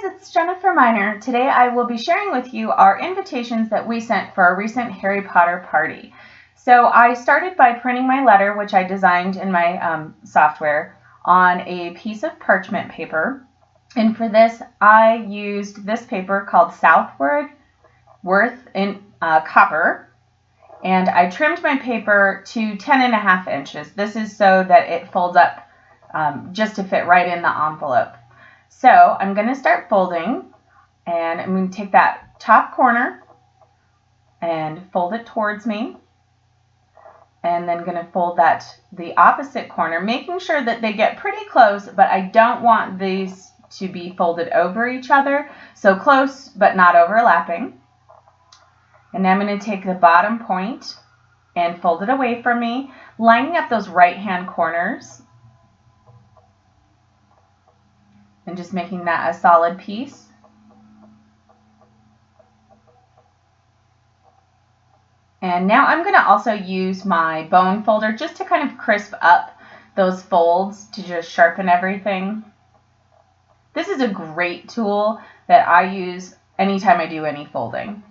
guys, it's Jennifer Miner. Today I will be sharing with you our invitations that we sent for our recent Harry Potter party. So I started by printing my letter, which I designed in my software, on a piece of parchment paper. And for this, I used this paper called Southward Worth in copper. And I trimmed my paper to 10.5 inches. This is so that it folds up just to fit right in the envelope. So I'm going to start folding, and I'm going to take that top corner and fold it towards me, and then going to fold the opposite corner, making sure that they get pretty close, but I don't want these to be folded over each other, so close but not overlapping. And now I'm going to take the bottom point and fold it away from me, lining up those right-hand corners and just making that a solid piece. And now I'm going to also use my bone folder just to kind of crisp up those folds, to just sharpen everything. This is a great tool that I use anytime I do any folding.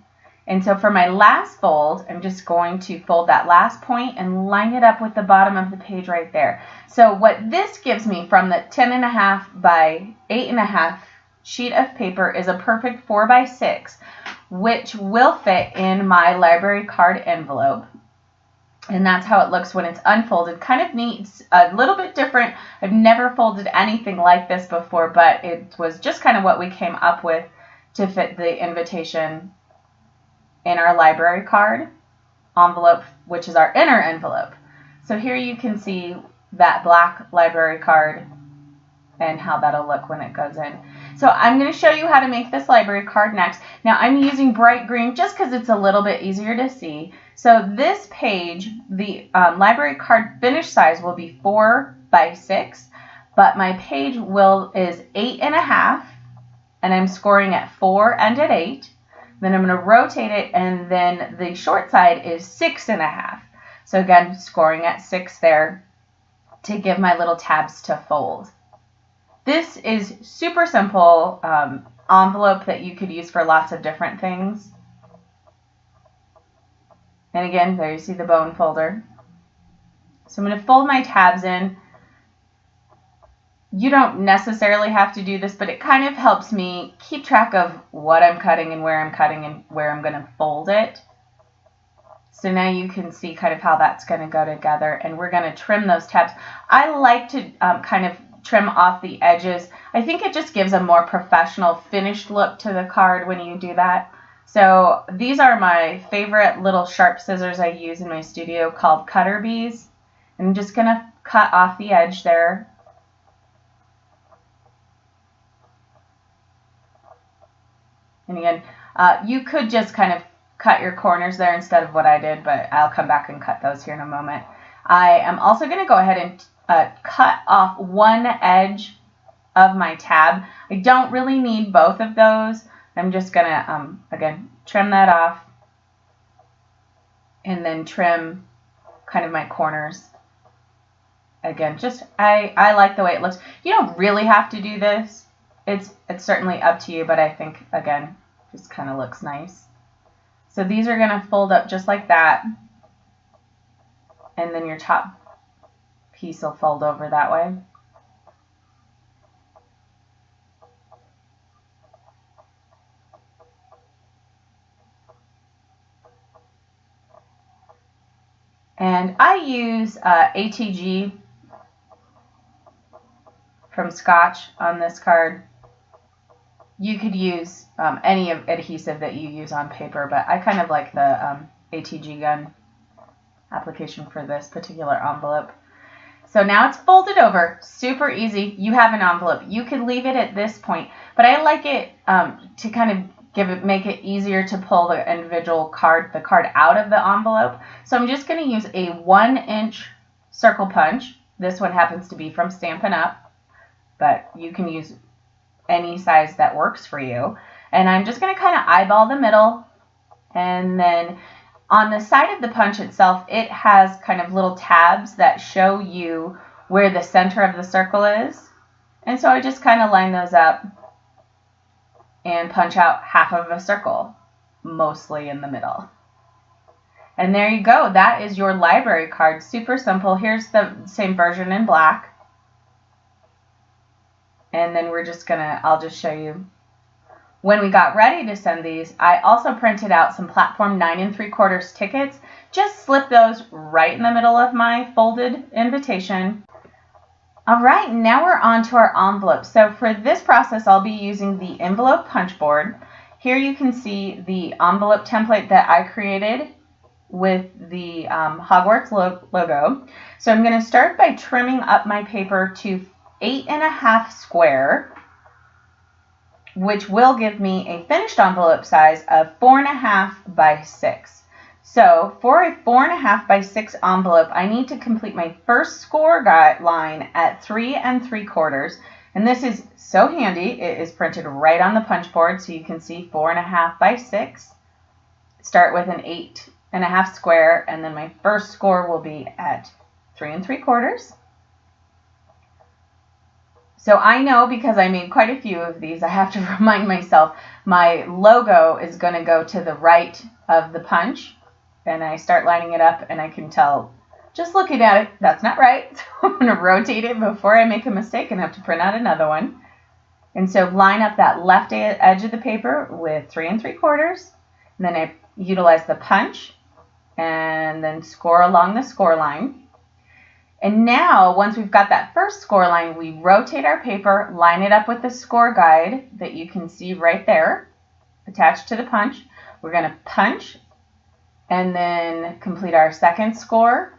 And so for my last fold, I'm just going to fold that last point and line it up with the bottom of the page right there. So what this gives me from the 10.5 by 8.5 sheet of paper is a perfect 4 by 6, which will fit in my library card envelope. And that's how it looks when it's unfolded. Kind of neat, a little bit different. I've never folded anything like this before, but it was just kind of what we came up with to fit the invitation in our library card envelope, which is our inner envelope. So here you can see that black library card and how that'll look when it goes in. So I'm going to show you how to make this library card next. Now I'm using bright green just because it's a little bit easier to see. So this page, the library card finish size will be 4 by 6, but my page is 8.5, and I'm scoring at 4 and at 8. Then I'm going to rotate it, and then the short side is 6.5. So again, scoring at 6 there to give my little tabs to fold. This is super simple envelope that you could use for lots of different things. And again, there you see the bone folder. So I'm going to fold my tabs in. You don't necessarily have to do this, but it kind of helps me keep track of what I'm cutting and where I'm cutting and where I'm going to fold it. So now you can see kind of how that's going to go together, and we're going to trim those tabs. I like to kind of trim off the edges. I think it just gives a more professional finished look to the card when you do that. So these are my favorite little sharp scissors I use in my studio called Cutter Bees. I'm just going to cut off the edge there. And again, you could just kind of cut your corners there instead of what I did, but I'll come back and cut those here in a moment. I am also going to go ahead and cut off one edge of my tab. I don't really need both of those. I'm just going to, again, trim that off and then trim kind of my corners. Again, just, I like the way it looks. You don't really have to do this. It's certainly up to you, but I think, again, just kind of looks nice. So these are going to fold up just like that, and then your top piece will fold over that way. And I use ATG from Scotch on this card. You could use any adhesive that you use on paper, but I kind of like the ATG gun application for this particular envelope. So now it's folded over, super easy. You have an envelope. You could leave it at this point, but I like it to kind of make it easier to pull the individual card out of the envelope. So I'm just going to use a 1-inch circle punch. This one happens to be from Stampin' Up, but you can use any size that works for you. And I'm just going to kind of eyeball the middle, and then on the side of the punch itself, it has kind of little tabs that show you where the center of the circle is. And so I just kind of line those up and punch out half of a circle, mostly in the middle. And there you go. That is your library card. Super simple. Here's the same version in black. And then I'll just show you. When we got ready to send these, I also printed out some platform 9 3/4 tickets. Just slip those right in the middle of my folded invitation. All right, now we're on to our envelope. So for this process, I'll be using the envelope punch board. Here you can see the envelope template that I created with the Hogwarts logo. So I'm going to start by trimming up my paper to 8.5 square, which will give me a finished envelope size of 4.5 by 6. So for a 4.5 by 6 envelope, I need to complete my first score line at 3 3/4. And this is so handy. It is printed right on the punch board, so you can see 4.5 by 6. Start with an 8.5 square, and then my first score will be at 3 3/4. So I know, because I made quite a few of these, I have to remind myself my logo is going to go to the right of the punch. And I start lining it up, and I can tell, just looking at it, that's not right. So I'm going to rotate it before I make a mistake and have to print out another one. And so line up that left edge of the paper with 3 3/4. And then I utilize the punch and then score along the score line. And now, once we've got that first score line, we rotate our paper, line it up with the score guide that you can see right there, attached to the punch. We're going to punch and then complete our second score,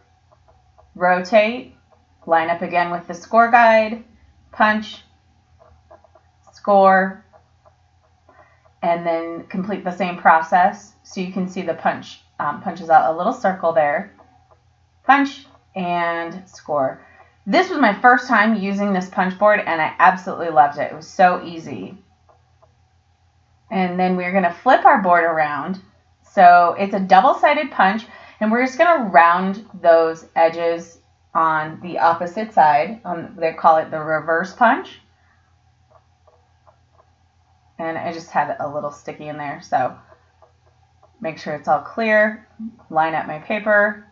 rotate, line up again with the score guide, punch, score, and then complete the same process. So you can see the punch punches out a little circle there, punch, and score. This was my first time using this punch board, and I absolutely loved it. It was so easy. And then we're going to flip our board around. So it's a double-sided punch, and we're just going to round those edges on the opposite side. They call it the reverse punch. And I just had a little sticky in there, so make sure it's all clear. Line up my paper,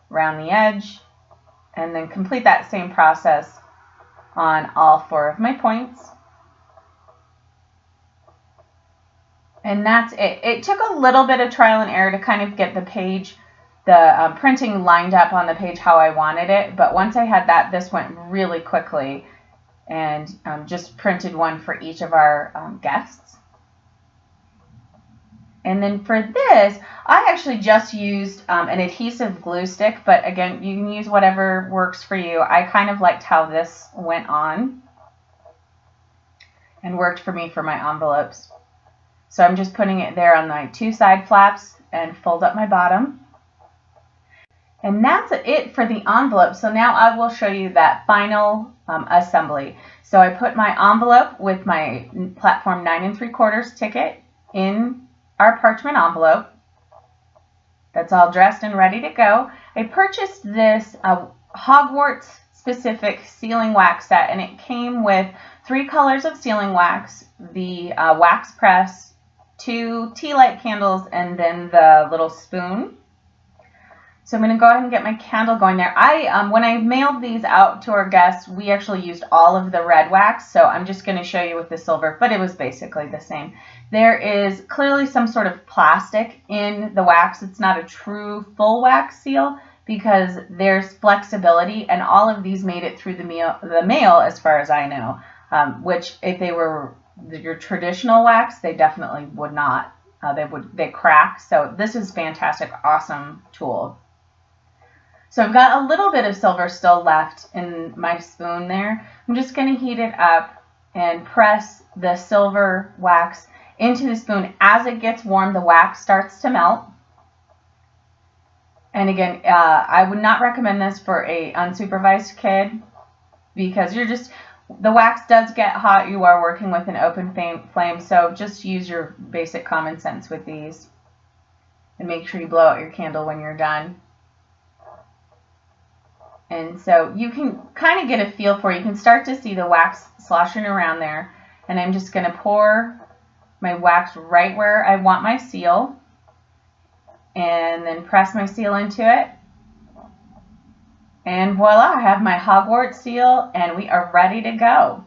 round the edge, and then complete that same process on all 4 of my points. And that's it. It took a little bit of trial and error to kind of get the page, the printing lined up on the page how I wanted it. But once I had that, this went really quickly, and just printed one for each of our guests. And then for this, I actually just used an adhesive glue stick, but again, you can use whatever works for you. I kind of liked how this went on and worked for me for my envelopes. So I'm just putting it there on my 2 side flaps and fold up my bottom. And that's it for the envelope. So now I will show you that final assembly. So I put my envelope with my platform 9 3/4 ticket in our parchment envelope. That's all dressed and ready to go. I purchased this Hogwarts specific sealing wax set, and it came with 3 colors of sealing wax, the wax press, 2 tea light candles, and then the little spoon. So I'm going to go ahead and get my candle going there. When I mailed these out to our guests, we actually used all of the red wax, so I'm just going to show you with the silver, but it was basically the same. There is clearly some sort of plastic in the wax. It's not a true full wax seal because there's flexibility, and all of these made it through the mail as far as I know, which if they were your traditional wax, they definitely would not. They crack. So this is fantastic, awesome tool. So I've got a little bit of silver still left in my spoon there. I'm just going to heat it up and press the silver wax into the spoon. As it gets warm, the wax starts to melt. And again, I would not recommend this for a unsupervised kid because the wax does get hot. You are working with an open flame, so just use your basic common sense with these. And make sure you blow out your candle when you're done. And so you can kind of get a feel for it. You can start to see the wax sloshing around there. And I'm just going to pour my wax right where I want my seal, and then press my seal into it. And voila, I have my Hogwarts seal, and we are ready to go.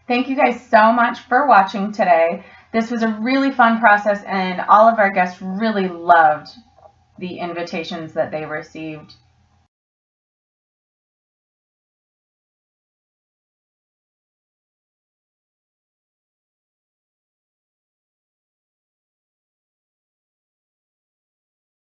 Thank you guys so much for watching today. This was a really fun process, and all of our guests really loved the invitations that they received.